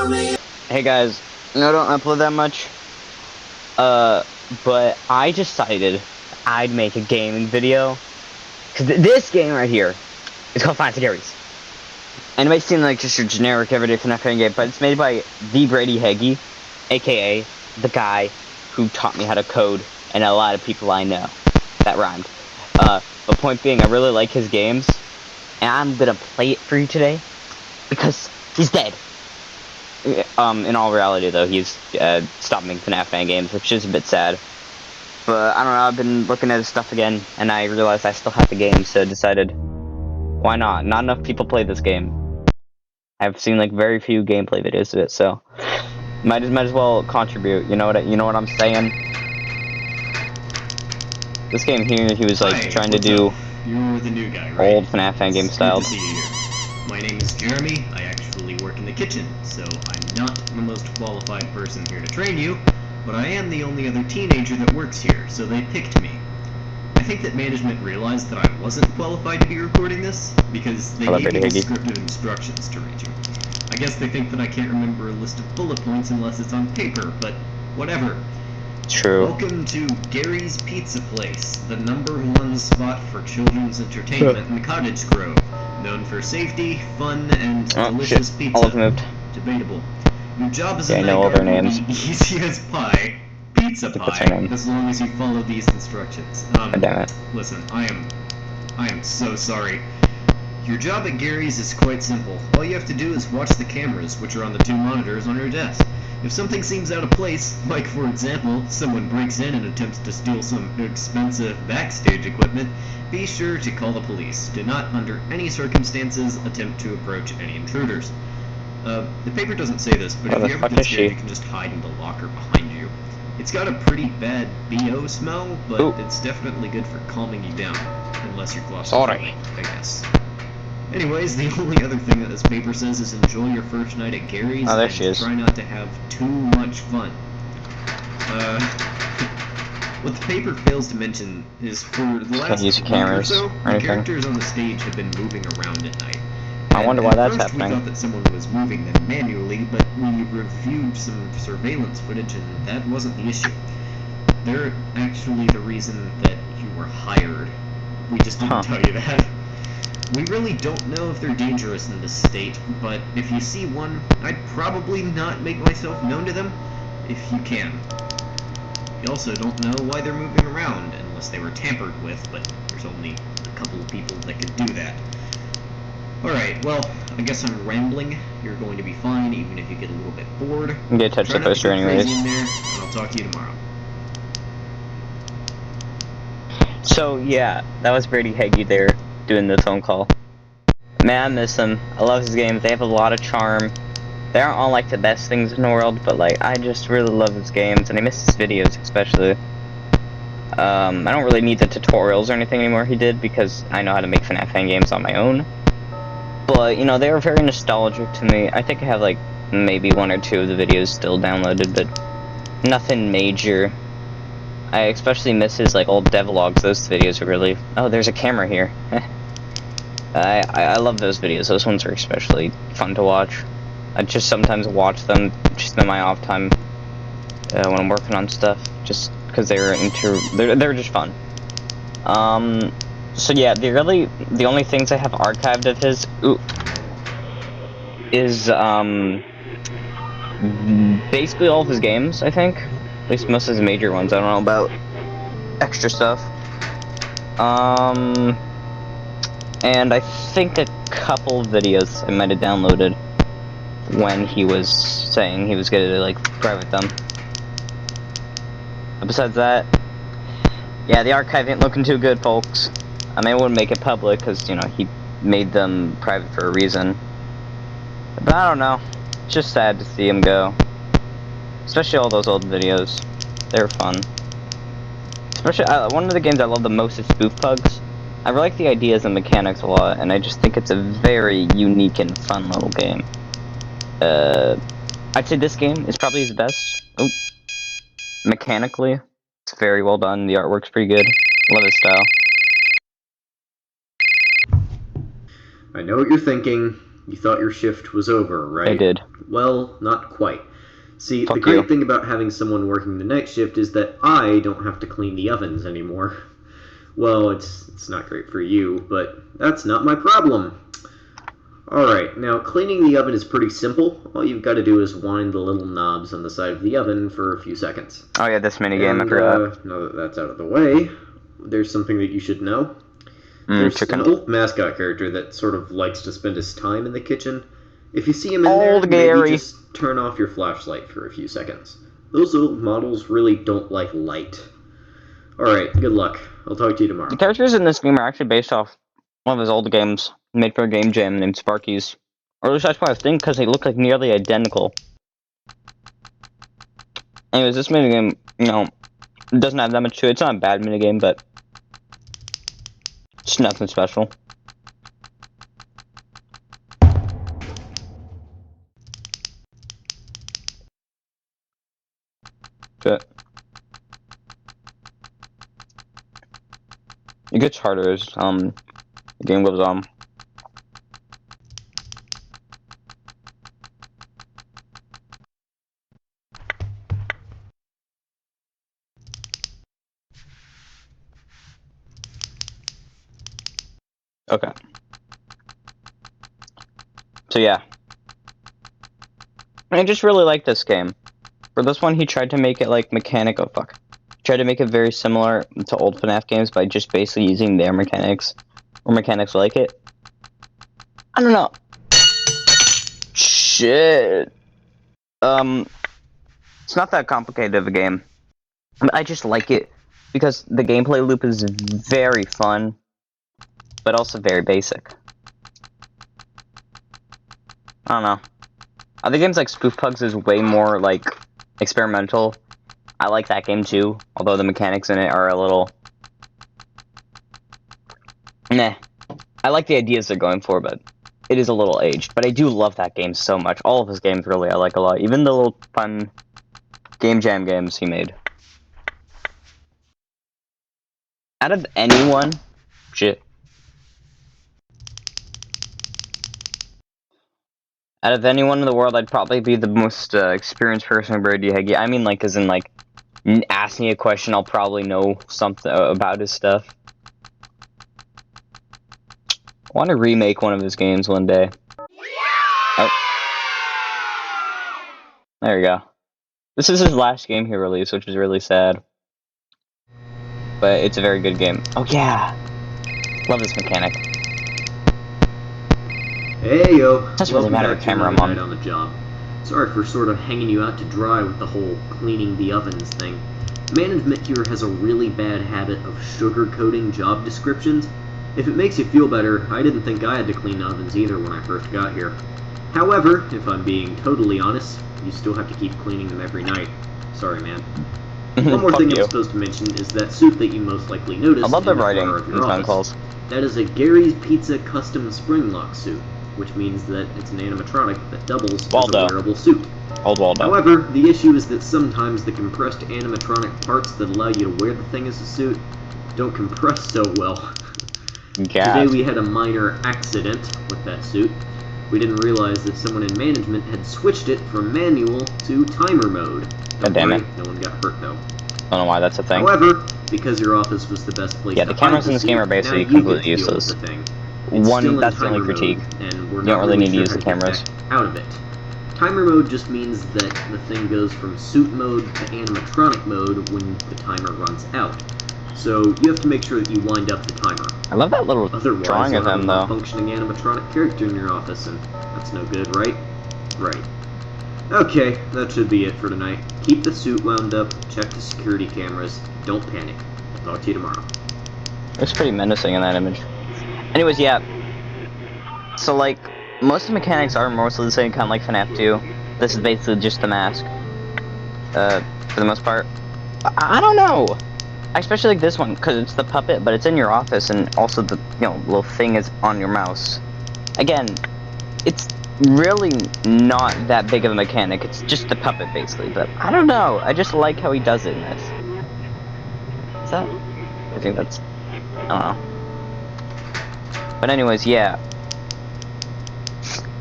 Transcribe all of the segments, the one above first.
Hey guys, I don't upload that much, but I decided I'd make a gaming video, cause this game right here is called Five Nights at Gary's. And it might seem like just your generic everyday FNAF game, but it's made by the Brady Heggie, aka the guy who taught me how to code, and a lot of people I know. That rhymed. But point being, I really like his games, and I'm gonna play it for you today, because he's dead. In all reality, though, he's stopped making FNAF fan games, which is a bit sad. But I don't know, I've been looking at his stuff again, and I realized I still have the game, so I decided, why not? Not enough people play this game. I've seen like very few gameplay videos of it, so might as well contribute. You know what I'm saying? This game here, he was like trying to do You're the new guy, right? old FNAF fan game style. Good to see you here. My name is Jeremy. I actually work in the kitchen, so I'm not the most qualified person here to train you, but I am the only other teenager that works here, so they picked me. I think that management realized that I wasn't qualified to be recording this, because they gave me scripted instructions to read you. I guess they think that I can't remember a list of bullet points unless it's on paper, but whatever. True. Welcome to Gary's Pizza Place, the #1 spot for children's entertainment in Cottage Grove, known for safety, fun, and delicious pizza. All of them moved. Debatable. Your job as a night guard will be easy as pie, pizza pie, as long as you follow these instructions. Damn it. Listen, I am so sorry. Your job at Gary's is quite simple. All you have to do is watch the cameras, which are on the 2 monitors on your desk. If something seems out of place, like for example, someone breaks in and attempts to steal some expensive backstage equipment, be sure to call the police. Do not, under any circumstances, attempt to approach any intruders. The paper doesn't say this, but if you ever get scared, you can just hide in the locker behind you. It's got a pretty bad BO smell, but it's definitely good for calming you down, unless you're claustrophobic, I guess. Anyways, the only other thing that this paper says is enjoy your first night at Gary's and try not to have too much fun. What the paper fails to mention is for the last week or so, the characters on the stage have been moving around at night. I wonder why that's happening. We thought that someone was moving them manually, but we reviewed some surveillance footage and that wasn't the issue. They're actually the reason that you were hired. We just didn't tell you that. We really don't know if they're dangerous in this state, but if you see one, I'd probably not make myself known to them, if you can. You also don't know why they're moving around, unless they were tampered with, but there's only a couple of people that could do that. Alright, well, I guess I'm rambling. You're going to be fine, even if you get a little bit bored. I'm gonna touch the poster anyways. In there, and I'll talk to you tomorrow. So, yeah, that was Brady Heggie there, doing the phone call. Man, I miss him. I love his games. They have a lot of charm. They aren't all like the best things in the world, but like I just really love his games, and I miss his videos especially. I don't really need the tutorials or anything anymore he did because I know how to make FNAF fan games on my own. But you know, they were very nostalgic to me. I think I have like maybe 1 or 2 of the videos still downloaded, but nothing major. I especially miss his like old devlogs. Those videos are really. Oh, there's a camera here. I love those videos. Those ones are especially fun to watch. I just sometimes watch them just in my off time when I'm working on stuff, just because they're just fun. So yeah, the only things I have archived of his is basically all of his games, I think. At least most of his major ones. I don't know about extra stuff. And I think a couple videos I might have downloaded when he was saying he was gonna like private them. But besides that, yeah, the archive ain't looking too good, folks. I mean, I wouldn't make it public because, you know, he made them private for a reason. But I don't know. It's just sad to see him go. Especially all those old videos. They were fun. Especially, one of the games I love the most is Spoof Pugs. I like the ideas and mechanics a lot, and I just think it's a very unique and fun little game. I'd say this game is probably his best. Oh. Mechanically, it's very well done. The artwork's pretty good. Love his style. I know what you're thinking. You thought your shift was over, right? I did. Well, not quite. See, Fuck the great you. thing about having someone working the night shift is that I don't have to clean the ovens anymore. Well, it's not great for you, but that's not my problem. Alright, now cleaning the oven is pretty simple. All you've got to do is wind the little knobs on the side of the oven for a few seconds. Oh yeah, this minigame, I And forgot. now that that's out of the way, there's something that you should know. There's Chicken. an old mascot character that sort of likes to spend his time in the kitchen. If you see him in there, Old maybe Gary. just turn off your flashlight for a few seconds. Those old models really don't like light. Alright, good luck. I'll talk to you tomorrow. The characters in this game are actually based off one of his old games made for a game jam named Sparky's. Or at least that's what I think, because they look like nearly identical. Anyways, this minigame, you know, it doesn't have that much to it. It's not a bad minigame, but it's nothing special. But it gets harder as the game goes on. Okay. So yeah. I just really like this game. For this one, he tried to make it like mechanic. Oh fuck. Tried to make it very similar to old FNAF games by just basically using their mechanics or mechanics like it. I don't know. Shit. It's not that complicated of a game. I just like it because the gameplay loop is very fun, but also very basic. I don't know. Other games like Spoof Pugs is way more like experimental. I like that game too, although the mechanics in it are a little meh. I like the ideas they're going for, but it is a little aged. But I do love that game so much. All of his games really I like a lot. Even the little fun game jam games he made. Out of anyone, shit. Out of anyone in the world, I'd probably be the most experienced person in Brady Heggie. I mean, like, as in, like, ask me a question, I'll probably know something about his stuff. I want to remake one of his games one day. Oh. There we go. This is his last game he released, which is really sad. But it's a very good game. Oh, yeah! Love this mechanic. Hey yo, Doesn't really matter what camera I'm on. on the job. Sorry for sort of hanging you out to dry with the whole cleaning the ovens thing. Management here has a really bad habit of sugarcoating job descriptions. If it makes you feel better, I didn't think I had to clean ovens either when I first got here. However, if I'm being totally honest, you still have to keep cleaning them every night. Sorry, man. One more thing I'm supposed to mention is that suit that you most likely noticed I love the in the writing corner of in your phone office. calls. That is a Gary's Pizza custom spring lock suit, which means that it's an animatronic that doubles as Waldo. a wearable suit. Old Waldo. However, the issue is that sometimes the compressed animatronic parts that allow you to wear the thing as a suit don't compress so well. Today we had a minor accident with that suit. We didn't realize that someone in management had switched it from manual to timer mode. God damn it. No one got hurt though. I don't know why that's a thing. However, because your office was the best place Yeah, to the cameras hide in this game are suit, basically now you get completely to deal with useless. the thing. It's still in That's the only timer critique. mode, and we're You not don't really need to sure use how the to get cameras. back out of it. Timer mode just means that the thing goes from suit mode to animatronic mode when the timer runs out. So you have to make sure that you wind up the timer. I love that little Otherwise, drawing you'll of have him, a though. functioning animatronic character in your office, and that's no good, right? Right. Okay, that should be it for tonight. Keep the suit wound up, check the security cameras, don't panic. I'll talk to you tomorrow. It's pretty menacing in that image. Anyways, yeah. So, like, most of the mechanics are mostly the same, kind of like FNAF 2. This is basically just the mask. For the most part. I don't know! I especially like this one, because it's the puppet, but it's in your office, and also the, you know, little thing is on your mouse. Again, it's really not that big of a mechanic, it's just the puppet, basically, but I don't know, I just like how he does it in this. Is that? I think that's... I don't know. But anyways, yeah.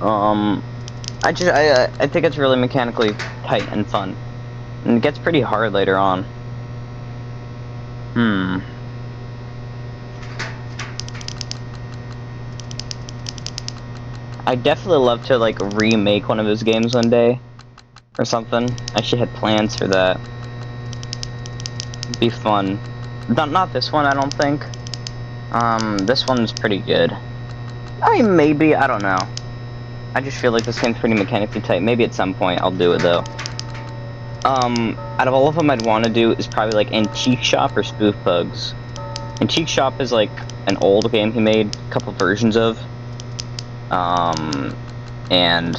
I think it's really mechanically tight and fun. And it gets pretty hard later on. I'd definitely love to, like, remake one of those games one day. Or something. I actually had plans for that. It'd be fun. Not this one, I don't think. This one's pretty good. I mean, maybe, I don't know. I just feel like this game's pretty mechanically tight. Maybe at some point I'll do it, though. Out of all of them I'd want to do is probably, like, Antique Shop or Spoof Pugs. Antique Shop is, like, an old game he made a couple versions of. And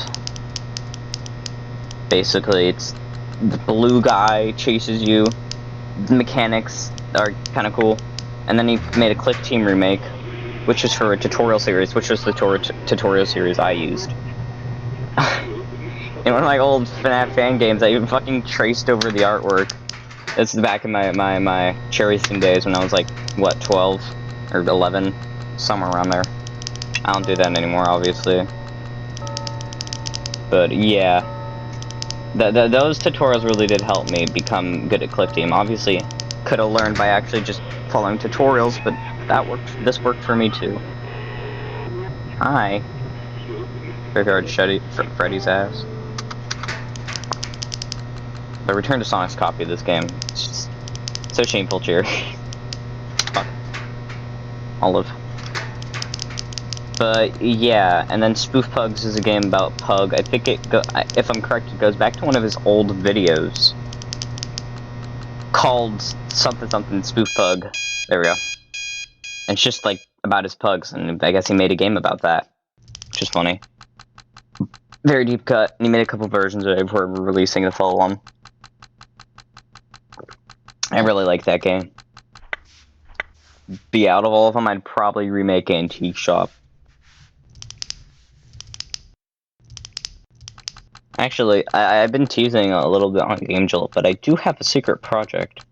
basically it's the blue guy chases you. The mechanics are kind of cool. And then he made a Click Team remake, which was for a tutorial series, which was the tutorial series I used. In one of my old FNAF fan games, I even fucking traced over the artwork. This is back in my cherry thing days when I was like, what, 12 or 11, somewhere around there. I don't do that anymore, obviously. But yeah, those tutorials really did help me become good at Click Team. Obviously, could have learned by actually just following tutorials, but that worked. This worked for me too. Hi. Graveyard Freddy's ass. The Return to Sonic's copy of this game. It's just so shameful, cheer. Fuck. Olive. But yeah, and then Spoof Pugs is a game about Pug. I think if I'm correct, it goes back to one of his old videos called something Spoof Pug. There we go. And it's just like about his pugs, and I guess he made a game about that, which is funny. Very deep cut, and he made a couple versions of it before releasing the full one. I really like that game. But yeah, out of all of them, I'd probably remake Antique Shop. Actually, I've been teasing a little bit on GameJolt, but I do have a secret project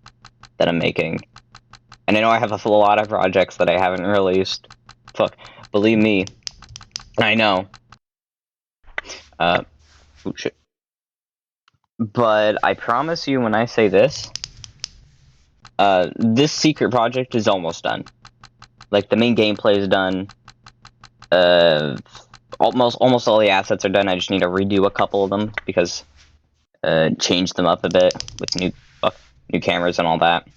that I'm making. And I know I have a lot of projects that I haven't released. Fuck, believe me, I know. Oh shit. But I promise you when I say this, this secret project is almost done. Like, the main gameplay is done. Almost all the assets are done. I just need to redo a couple of them because change them up a bit with new cameras and all that.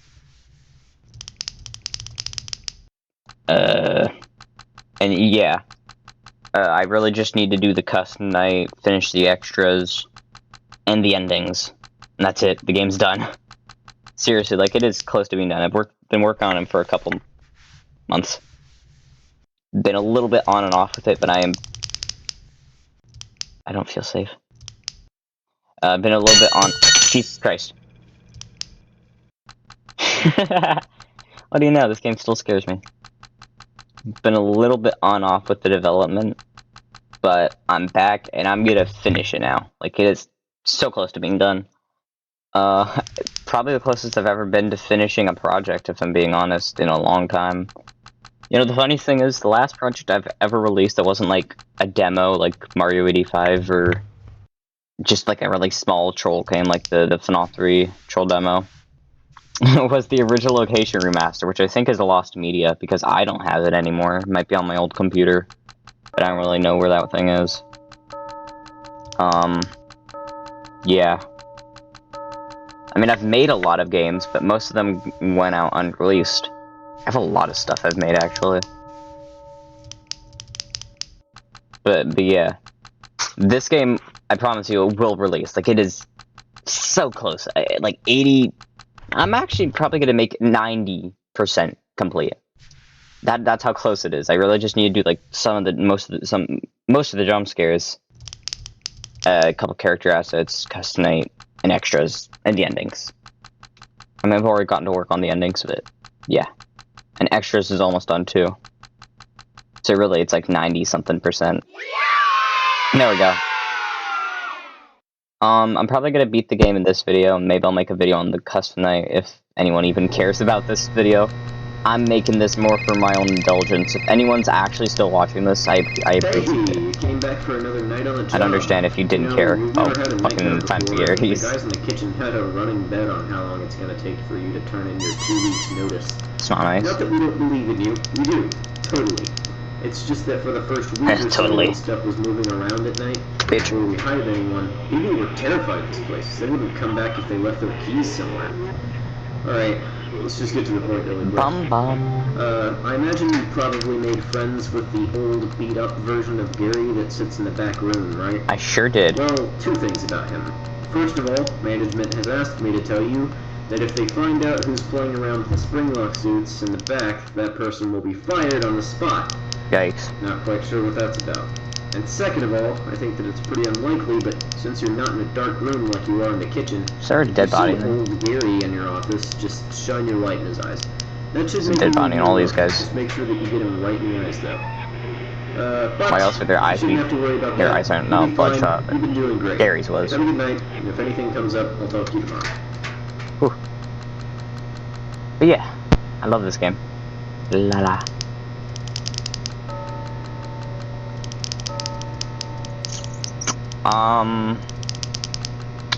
And yeah, I really just need to do the custom night, finish the extras, and the endings, and that's it. The game's done. Seriously, like, it is close to being done. I've been working on it for a couple months. Been a little bit on and off with it, but I don't feel safe. Been a little bit on. Jesus Christ. What do you know? This game still scares me. Been a little bit on off with the development, but I'm back and I'm gonna finish it now. Like, it is so close to being done. Probably the closest I've ever been to finishing a project, if I'm being honest, in a long time. You know, the funny thing is, the last project I've ever released that wasn't like a demo, like Mario 85, or just like a really small troll game, like the FNAF 3 troll demo, was the original Location remaster, which I think is a lost media because I don't have it anymore. It might be on my old computer, but I don't really know where that thing is. Yeah. I mean, I've made a lot of games, but most of them went out unreleased. I have a lot of stuff I've made, actually. But yeah. This game, I promise you, will release. Like, it is so close. Like, 80... I'm actually probably gonna make 90% complete. That's how close it is. I really just need to do, like, most of the jump scares. A couple character assets, custom night, and extras, and the endings. I mean, I've already gotten to work on the endings, but yeah. And extras is almost done too. So really, it's like 90-something%. There we go. I'm probably gonna beat the game in this video, and maybe I'll make a video on the custom night if anyone even cares about this video. I'm making this more for my own indulgence. If anyone's actually still watching this, I appreciate Hey, it. you came back for another night on the job. I'd understand if you didn't know, care. We've Oh, never had a fucking nightmare Times before, but the Garys. guys in the kitchen had a running bet on how long it's going to take for you to turn in your 2 weeks notice. It's not nice. Not that we don't believe in you. We do. Totally. It's just that for the first week or so Totally. when stuff was moving around at night, Bitch. before we hired anyone, people were terrified of this place. They wouldn't come back if they left their keys somewhere. Alright, let's just get to the point really quick. Bum bum. I imagine you probably made friends with the old beat-up version of Gary that sits in the back room, right? I sure did. Well, 2 things about him. First of all, management has asked me to tell you that if they find out who's playing around with the spring-lock suits in the back, that person will be fired on the spot. Yikes. Not quite sure what that's about. And second of all, I think that it's pretty unlikely, but since you're not in a dark room like you are in the kitchen, Is there a if dead you body see there? old Gary in your office, just shine your light in his eyes. That should There's a make dead him body in leave all you these alone. guys. Just make sure that you get him right in the eyes, though. But Why else would their eyes you shouldn't be- have to worry about their that. eyes aren't You'll not be fine. bloodshot, but You've been doing great. Gary's was. Have a good night, and if anything comes up, I'll talk to you tomorrow. Whew. But yeah, I love this game. La la.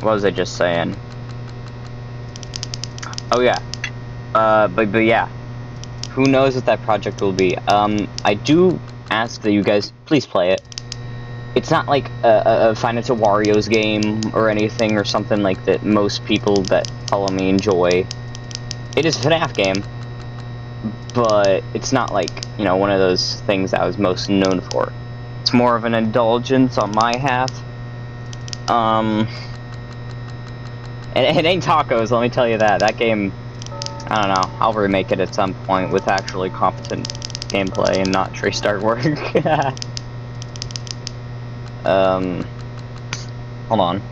What was I just saying? Oh yeah. But yeah. Who knows what that project will be? I do ask that you guys please play it. It's not like a Find It's a Wario's game or anything or something like that most people that follow me enjoy. It is a FNAF game, but it's not like, you know, one of those things that I was most known for. It's more of an indulgence on my half. And it ain't tacos, let me tell you that. That game, I don't know, I'll remake it at some point with actually competent gameplay and not traced artwork. Hold on.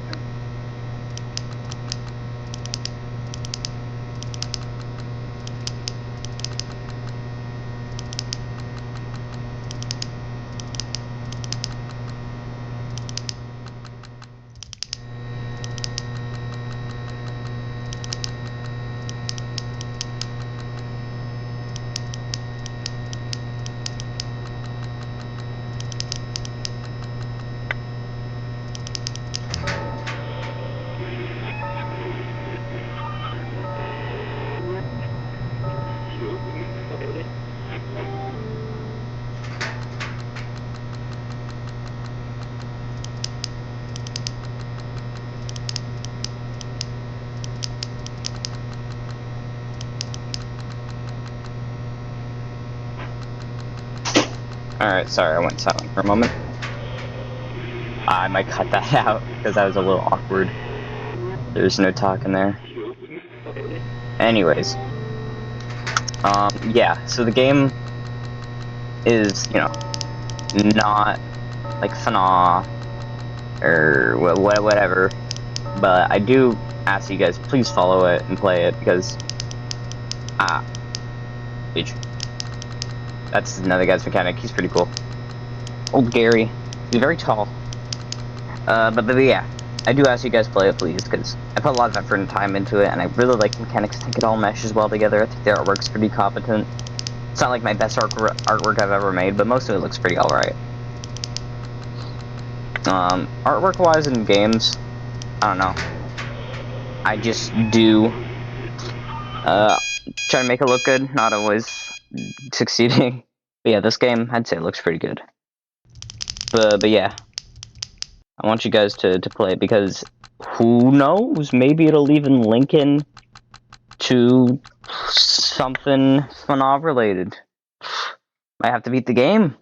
Alright, sorry, I went silent for a moment. I might cut that out, because that was a little awkward. There's no talking there. Anyways. Yeah, so the game is, you know, not like FNAF or whatever, but I do ask you guys, please follow it and play it, because, bitch. That's another guy's mechanic, he's pretty cool. Old Gary, he's very tall. But yeah, I do ask you guys play it, please, because I put a lot of effort and time into it, and I really like the mechanics. I think it all meshes well together. I think the artwork's pretty competent. It's not like my best artwork I've ever made, but most of it looks pretty alright. Artwork-wise in games, I don't know. I just do, try to make it look good, not always succeeding. But yeah, this game, I'd say it looks pretty good. But yeah. I want you guys to play it, because who knows, maybe it'll even link in to something FNAF related. Might have to beat the game.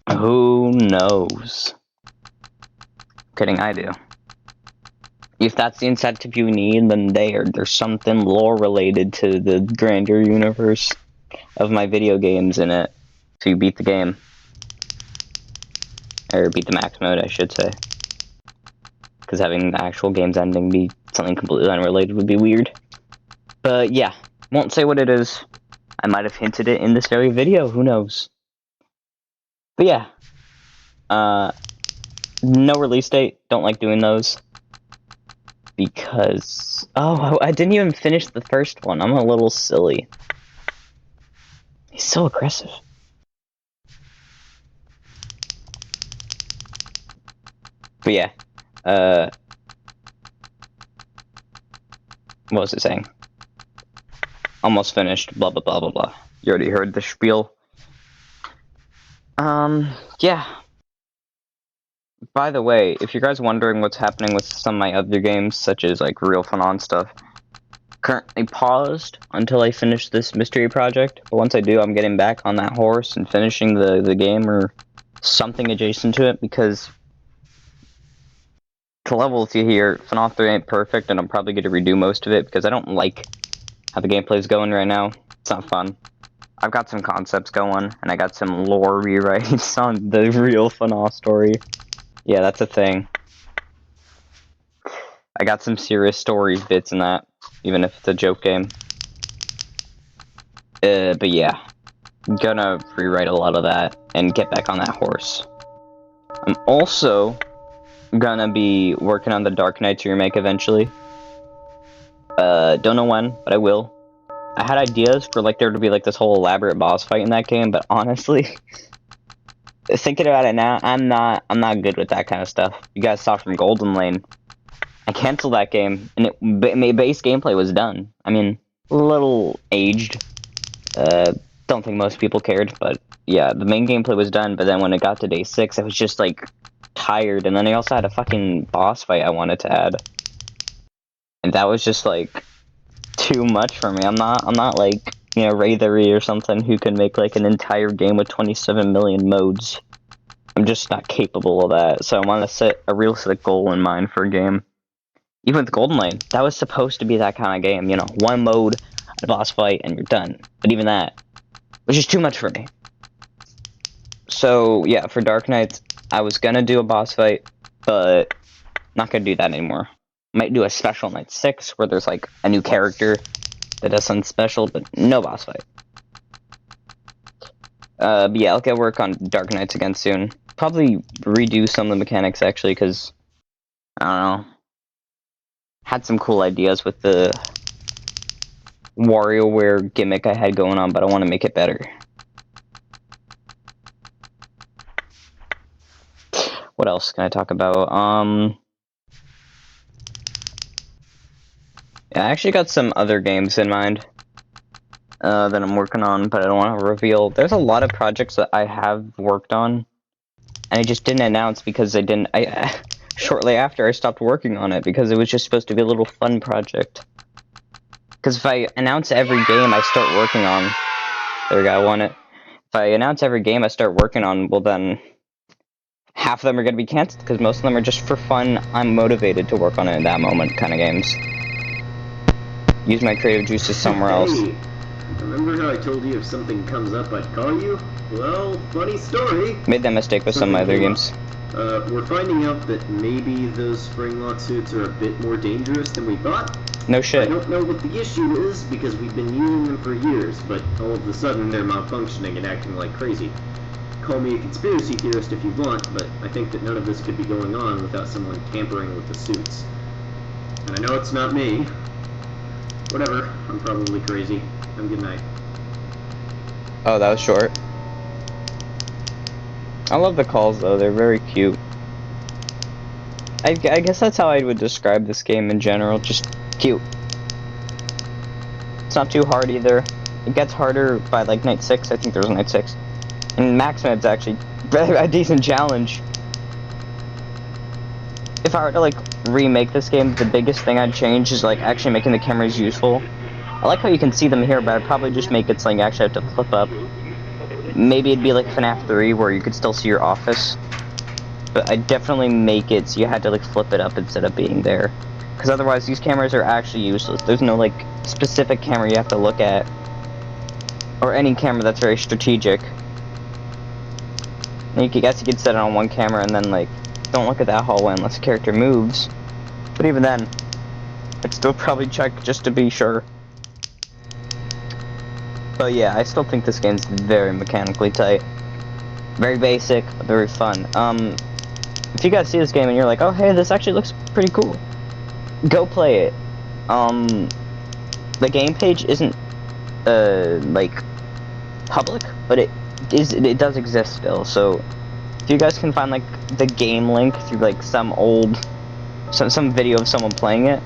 Who knows? Kidding, I do. If that's the incentive you need, then there's something lore related to the grander universe of my video games in it. So you beat the game. Or beat the max mode, I should say. Because having the actual game's ending be something completely unrelated would be weird. But yeah, won't say what it is. I might have hinted it in this very video, who knows. But yeah. No release date, don't like doing those. because... Oh, I didn't even finish the first one. I'm a little silly. He's so aggressive. But yeah, what was it saying? Almost finished, blah, blah, blah, blah, blah. You already heard the spiel. Yeah. By the way, if you guys wondering what's happening with some of my other games, such as, like, Real Fun On stuff, currently paused until I finish this mystery project. But once I do, I'm getting back on that horse and finishing the game or something adjacent to it, because to level with you here, FNAF 3 ain't perfect, and I'm probably going to redo most of it, because I don't like how the gameplay's going right now. It's not fun. I've got some concepts going, and I got some lore rewrites on the real FNAF story. Yeah, that's a thing. I got some serious story bits in that, even if it's a joke game. But yeah, I'm gonna rewrite a lot of that and get back on that horse. I'm also gonna be working on the Dark Knights remake eventually. Don't know when, but I will. I had ideas for like there to be like this whole elaborate boss fight in that game, but honestly, thinking about it now, I'm not good with that kind of stuff. You guys saw from Golden Lane. I canceled that game, and base gameplay was done. I mean, a little aged. Don't think most people cared, but yeah, the main gameplay was done, but then when it got to day 6, I was just like tired, and then I also had a fucking boss fight I wanted to add. And that was just like too much for me. I'm not like, you know, Ray or something who can make like an entire game with 27 million modes. I'm just not capable of that. So I want to set a realistic goal in mind for a game. Even with Golden Lane, that was supposed to be that kind of game, you know, one mode, a boss fight, and you're done. But even that was just too much for me. So yeah, for Dark Knights, I was gonna do a boss fight, but not gonna do that anymore. Might do a special Night 6 where there's like a new character that does something special, but no boss fight. But yeah, I'll get work on Dark Knights again soon. Probably redo some of the mechanics actually, because I don't know. Had some cool ideas with the WarioWare gimmick I had going on, but I want to make it better. What else can I talk about? Yeah, I actually got some other games in mind that I'm working on, but I don't want to reveal. There's a lot of projects that I have worked on, and I just didn't announce because shortly after I stopped working on it because it was just supposed to be a little fun project. Because if I announce every game I start working on, there we go, I won it. If I announce every game I start working on, well then, half of them are going to be canceled because most of them are just for fun, I'm motivated to work on it in that moment kind of games. Use my creative juices somewhere else. Hey, remember how I told you if something comes up I'd call you? Well, funny story. Made that mistake with some of my other games. We're finding out that maybe those spring lock suits are a bit more dangerous than we thought. No I shit. don't know what the issue is because we've been using them for years, but all of a sudden they're malfunctioning and acting like crazy. Call me a conspiracy theorist if you want, but I think that none of this could be going on without someone tampering with the suits. And I know it's not me. Whatever, I'm probably crazy. Have a good night. Oh, that was short. I love the calls though, they're very cute. I guess that's how I would describe this game in general, just cute. It's not too hard either. It gets harder by like Night 6, I think there was Night 6. And Maximed's actually a decent challenge. If I were to like remake this game, the biggest thing I'd change is like actually making the cameras useful. I like how you can see them here, but I'd probably just make it so you actually have to flip up. Maybe it'd be like FNAF 3 where you could still see your office. But I'd definitely make it so you had to like flip it up instead of being there. Because otherwise these cameras are actually useless. There's no like specific camera you have to look at. Or any camera that's very strategic. And I guess you could set it on one camera and then like don't look at that hallway unless the character moves. But even then, I'd still probably check just to be sure. But yeah, I still think this game's very mechanically tight. Very basic, but very fun. If you guys see this game and you're like, oh hey, this actually looks pretty cool. go play it. The game page isn't like public, but it does exist still. So if you guys can find like the game link through like some video of someone playing it,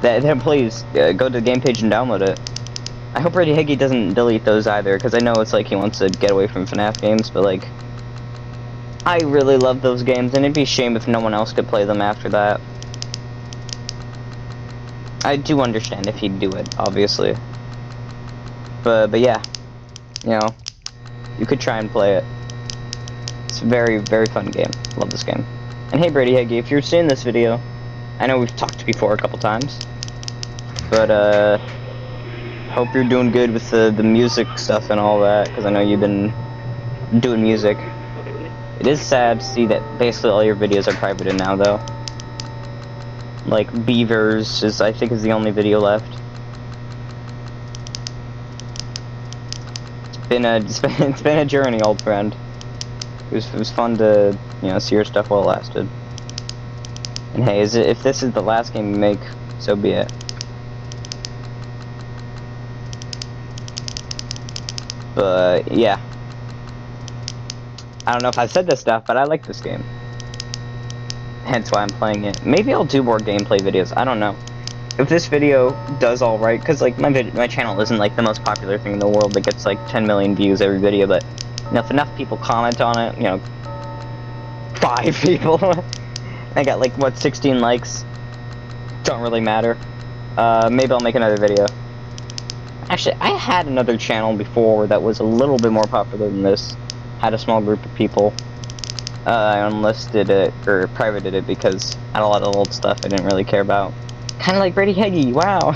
then please go to the game page and download it. I hope Brady Higgy doesn't delete those either, because I know it's like he wants to get away from FNAF games, but like I really love those games, and it'd be a shame if no one else could play them after that. I do understand if he'd do it, obviously. But yeah, you know, you could try and play it. It's a very, very fun game. Love this game. And hey, Brady Higgy, if you're seeing this video, I know we've talked before a couple times, but hope you're doing good with the music stuff and all that, because I know you've been doing music. It is sad to see that basically all your videos are privated now, though. Like Beavers I think is the only video left. It's been a journey, old friend. It was fun to, you know, see your stuff while it lasted. And hey, if this is the last game you make, so be it. But yeah, I don't know if I said this stuff, but I like this game. Hence why I'm playing it. Maybe I'll do more gameplay videos. I don't know. If this video does alright, because like my channel isn't like the most popular thing in the world that gets like 10 million views every video, but you know, if enough people comment on it, you know, 5 people, I got like what, 16 likes. Don't really matter. Maybe I'll make another video. Actually, I had another channel before that was a little bit more popular than this. Had a small group of people. I unlisted it, or privated it, because I had a lot of old stuff I didn't really care about. Kinda like Brady Higgy, wow!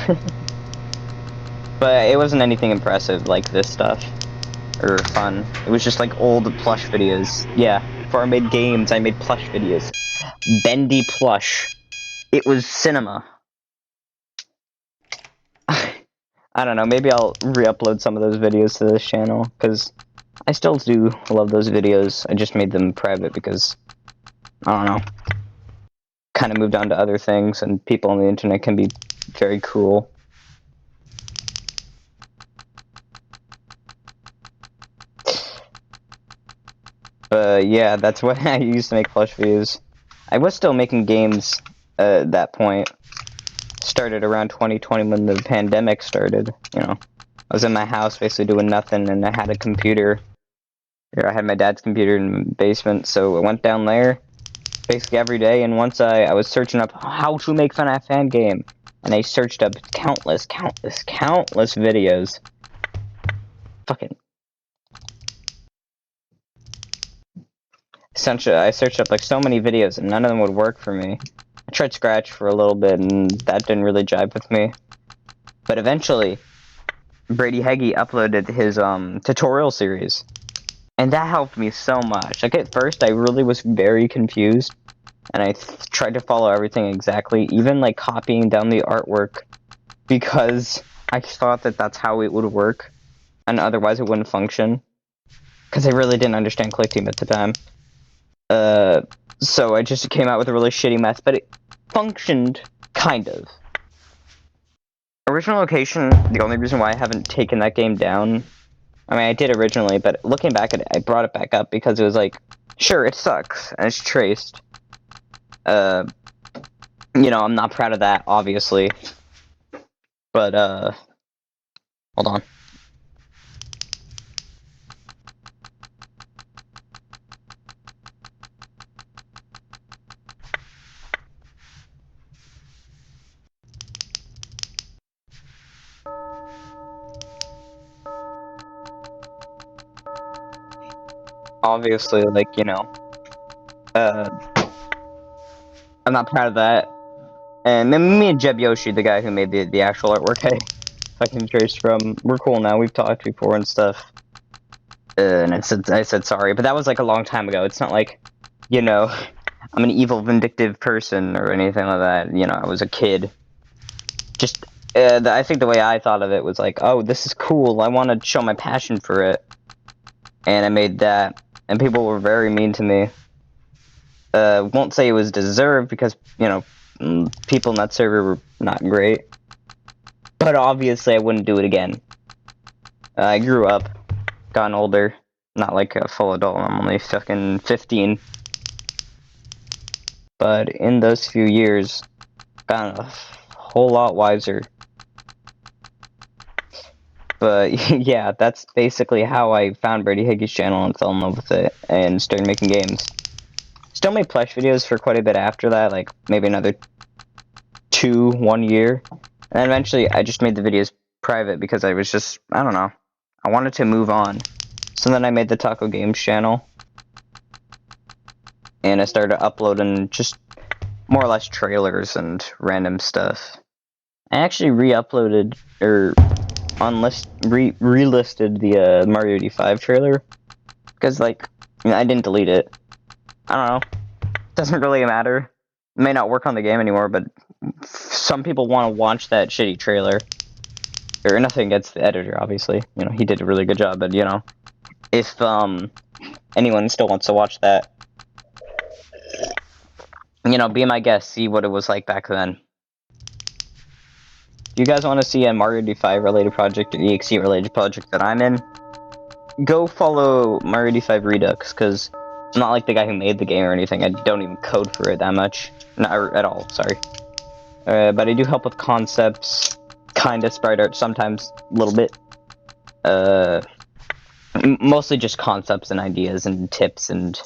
But it wasn't anything impressive like this stuff. Or fun. It was just like old plush videos. Yeah, before I made games, I made plush videos. Bendy plush. It was cinema. I don't know, maybe I'll re-upload some of those videos to this channel, because I still do love those videos. I just made them private because, I don't know, kind of moved on to other things, and people on the internet can be very cruel. Yeah, that's what I used to make plush videos. I was still making games at that point. Started around 2020 when the pandemic started, you know. I was in my house basically doing nothing, and I had a computer. I had my dad's computer in the basement, so I went down there basically every day, and once I was searching up how to make FNAF fan game, and I searched up countless videos. Fucking. Essentially, I searched up like so many videos, and none of them would work for me. I tried Scratch for a little bit, and that didn't really jive with me. But eventually, Brady Higgy uploaded his tutorial series. And that helped me so much. Like, at first, I really was very confused, and I tried to follow everything exactly, even, like, copying down the artwork, because I thought that that's how it would work, and otherwise it wouldn't function, because I really didn't understand ClickTeam at the time. So I just came out with a really shitty mess, but it functioned, kind of. Original Location, the only reason why I haven't taken that game down, I mean, I did originally, but looking back at it, I brought it back up because it was like, sure, it sucks, and it's traced. You know, I'm not proud of that, obviously. But, hold on. Obviously, like, you know, I'm not proud of that. And me and Jeb Yoshi, the guy who made the actual artwork, I can trace from, we're cool now, we've talked before and stuff. And I said sorry, but that was like a long time ago. It's not like, you know, I'm an evil, vindictive person or anything like that. You know, I was a kid. Just, I think the way I thought of it was like, oh, this is cool, I want to show my passion for it. And I made that, and people were very mean to me. Won't say it was deserved because, you know, people in that server were not great. But obviously, I wouldn't do it again. I grew up, gotten older, not like a full adult. I'm only fucking 15. But in those few years, gotten a whole lot wiser. But yeah, that's basically how I found Brady Higgie's channel and fell in love with it and started making games. Still made plush videos for quite a bit after that, like maybe another 1 year. And eventually I just made the videos private because I was just, I don't know, I wanted to move on. So then I made the Taco Games channel. And I started uploading just more or less trailers and random stuff. I actually re-uploaded, or relisted the Mario 85 trailer. Because, like, I didn't delete it. I don't know. Doesn't really matter. It may not work on the game anymore, but some people want to watch that shitty trailer. Or nothing against the editor, obviously. You know, he did a really good job, but, you know, if, anyone still wants to watch that, you know, be my guest, see what it was like back then. If you guys want to see a Mario 85 related project, or EXE related project that I'm in, go follow Mario 85 Redux, because I'm not like the guy who made the game or anything. I don't even code for it that much. Not at all, sorry. But I do help with concepts, kinda sprite art, sometimes a little bit. Mostly just concepts and ideas and tips and,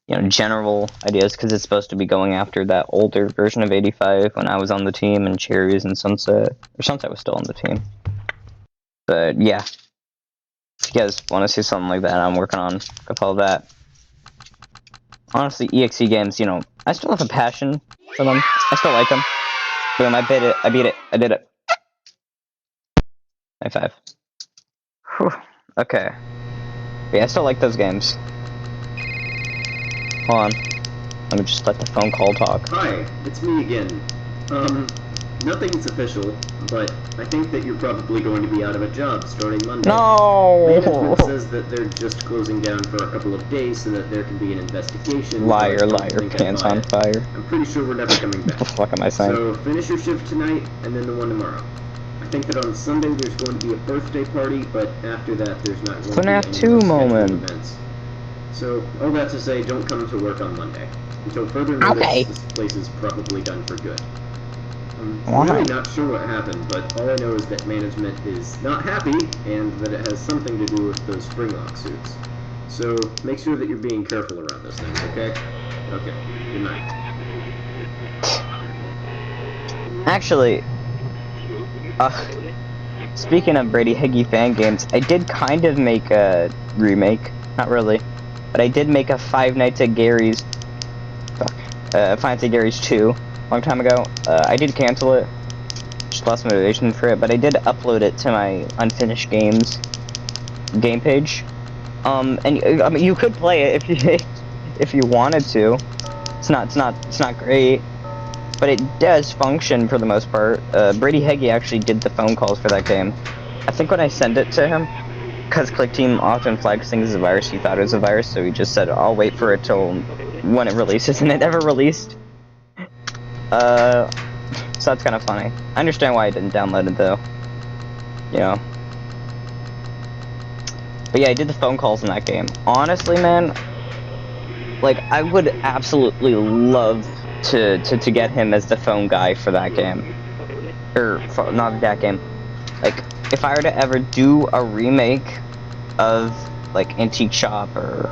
you know, general ideas, because it's supposed to be going after that older version of 85 when I was on the team, and Cherries and Sunset. Or Sunset was still on the team. But yeah. If you guys want to see something like that, I'm working on go follow that. Honestly, EXE games, you know, I still have a passion for them. I still like them. Boom, I beat it. I did it. High five. Whew. Okay. But yeah, I still like those games. Hold on. Let me just let the phone call talk. Hi, it's me again. Nothing's official, but I think that you're probably going to be out of a job starting Monday. No! Management says that they're just closing down for a couple of days so that there can be an investigation. Liar, but I don't liar, think I'd pants buy on it. fire. I'm pretty sure we're never coming back. What the fuck am I saying? So finish your shift tonight and then the one tomorrow. I think that on Sunday there's going to be a birthday party, but after that there's not going to be any FNAF 2 more scheduled moment. events. So all that to say, don't come to work on Monday. Until further notice, Okay. this place is probably done for good. I'm Why? really not sure what happened, but all I know is that management is not happy, and that it has something to do with those Springlock suits. So make sure that you're being careful around those things, okay? Okay, good night. Actually, speaking of Brady Higgie fan games, I did kind of make a remake. Not really. But I did make a Five Nights at Gary's. Five Nights at Gary's 2 a long time ago. I did cancel it. Just lost motivation for it, but I did upload it to my unfinished games game page. And I mean, you could play it if you if you wanted to. It's not great, but it does function for the most part. Brady Heggie actually did the phone calls for that game. I think when I sent it to him, because ClickTeam often flags things as a virus, he thought it was a virus, so he just said, I'll wait for it till when it releases, and it never released. So that's kind of funny. I understand why I didn't download it, though. You know. But yeah, I did the phone calls in that game. Honestly, man, like, I would absolutely love to get him as the phone guy for that game. Or, for, not that game. Like, if I were to ever do a remake of, like, Antique Shop or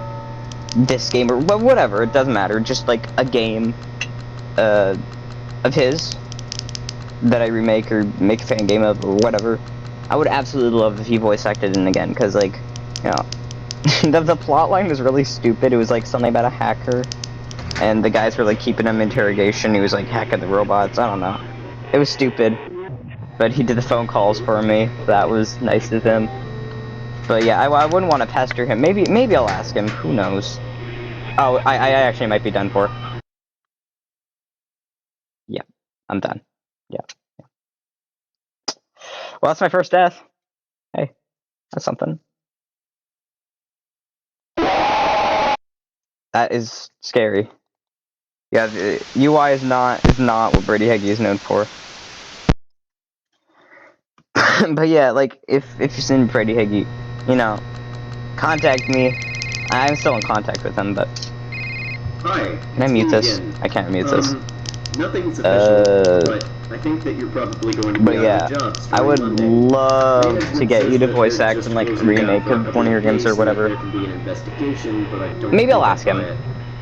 this game or whatever, it doesn't matter, just like a game of his that I remake or make a fan game of or whatever, I would absolutely love if he voice acted in again, because, like, you know, the plot line was really stupid. It was like something about a hacker, and the guys were like keeping him in interrogation. He was like hacking the robots. I don't know. It was stupid, but he did the phone calls for me. That was nice of him. But yeah, I wouldn't want to pester him. Maybe I'll ask him. Who knows? Oh, I actually might be done for. Yeah, I'm done. Yeah. Well, that's my first death. Hey, that's something. That is scary. Yeah, the UI is not what Brady Heggie is known for. But yeah, like if you're seeing Brady Heggie, you know, contact me. I'm still in contact with him, but Hi, can I it's mute me this? again. I can't mute this. Nothing's official, Uh, but I think that you're probably going to be but out yeah, of a job I starting would Monday. love to Management get you says to that voice they're act in just like a closing down remake for a of couple one of your of games days or so that whatever. there can be an investigation, but I don't Maybe I'll think ask I'd him. buy it.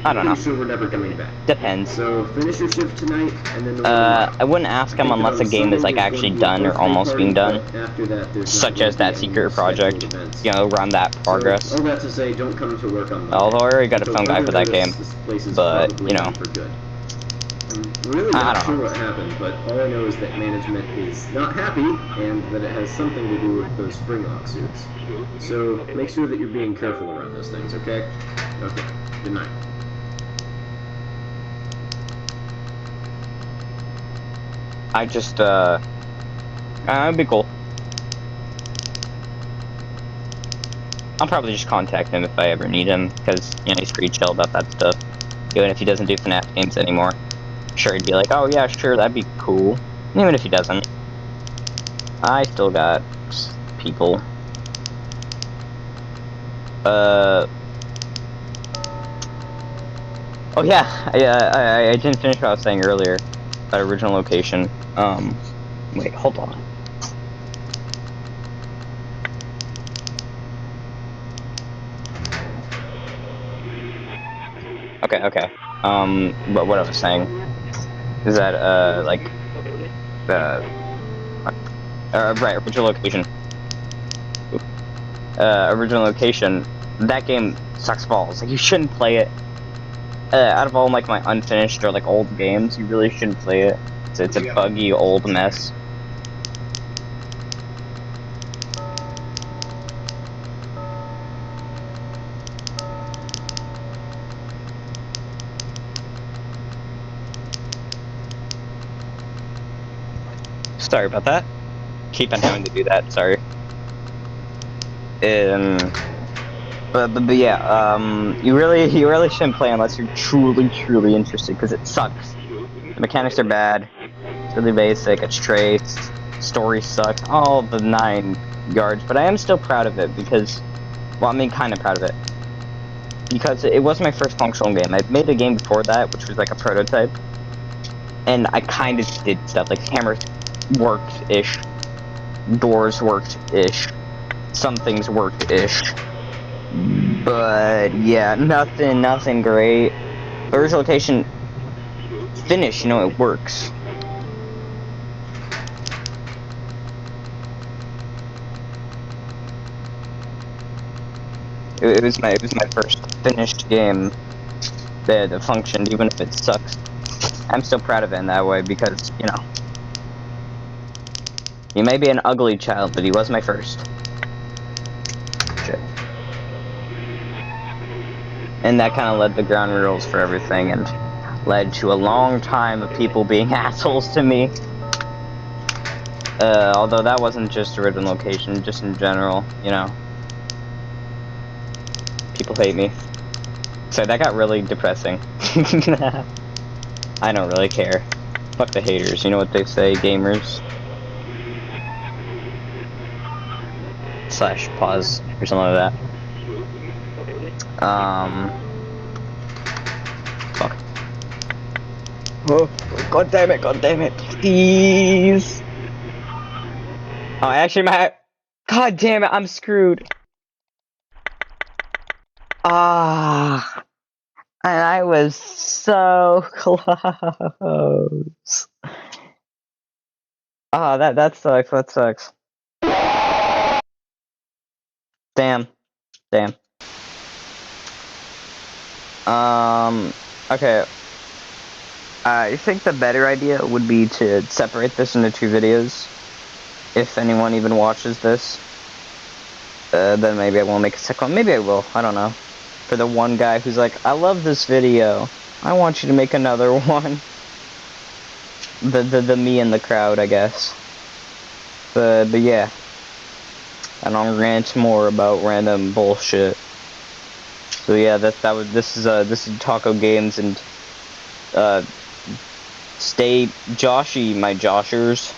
I I'm don't pretty know. sure we're never coming back. Depends. So finish your shift tonight and then tomorrow. I wouldn't ask I him think that unless on a game is Sunday like there's going actually to be a done or birthday almost party, being done, but after that there's not such going as to be that any secret more project. scheduled events. You know, run that progress. So all that to say, don't come to work on Monday. Although I already got a Until phone guy further for that notice, game, this place is but probably you know, done for good. I'm really I not don't sure know. what happened, but all I know is that management is not happy and that it has something to do with those Springlock suits. So make sure that you're being careful around those things, okay? Okay, good night. I just it'd be cool. I'll probably just contact him if I ever need him, because, you know, he's pretty chill about that stuff. Even if he doesn't do FNAF games anymore. I'm sure he'd be like, oh yeah, sure, that'd be cool. Even if he doesn't. I still got people. Oh yeah, I didn't finish what I was saying earlier. About original location. Wait, hold on. Okay. What I was saying is that, like, right, original location. Original location. That game sucks balls. Like, you shouldn't play it. Out of all, like, my unfinished or, like, old games, you really shouldn't play it. It's a buggy, old mess. Sorry about that. Keep on having to do that, sorry. But yeah, you really shouldn't play unless you're truly interested, because it sucks. The mechanics are bad. It's really basic. It's traced. Story sucks. All the 9 yards. But I am still proud of it because, well, I mean, kind of proud of it because it was my first functional game. I made a game before that, which was like a prototype, and I kind of did stuff like cameras worked-ish, doors worked-ish, some things worked-ish. But yeah, nothing great. The original location finish, you know, it works. It was my first finished game that functioned, even if it sucks. I'm still proud of it in that way because, you know, he may be an ugly child, but he was my first. Shit. And that kind of led the ground rules for everything, and led to a long time of people being assholes to me. Although that wasn't just original location, just in general, you know. People hate me. So that got really depressing. I don't really care. Fuck the haters, you know what they say, gamers. / pause, or something like that. Fuck. Oh, god damn it, please! Oh, actually, god damn it, I'm screwed. Ah, and I was so close. Ah, that sucks. Damn. Okay. I think the better idea would be to separate this into 2 videos. If anyone even watches this. Then maybe I won't make a second one. Maybe I will. I don't know. For the one guy who's like, I love this video. I want you to make another one. The me in the crowd, I guess. But yeah. I don't rant more about random bullshit. So yeah, this is Taco Games, and Stay Joshy, my Joshers.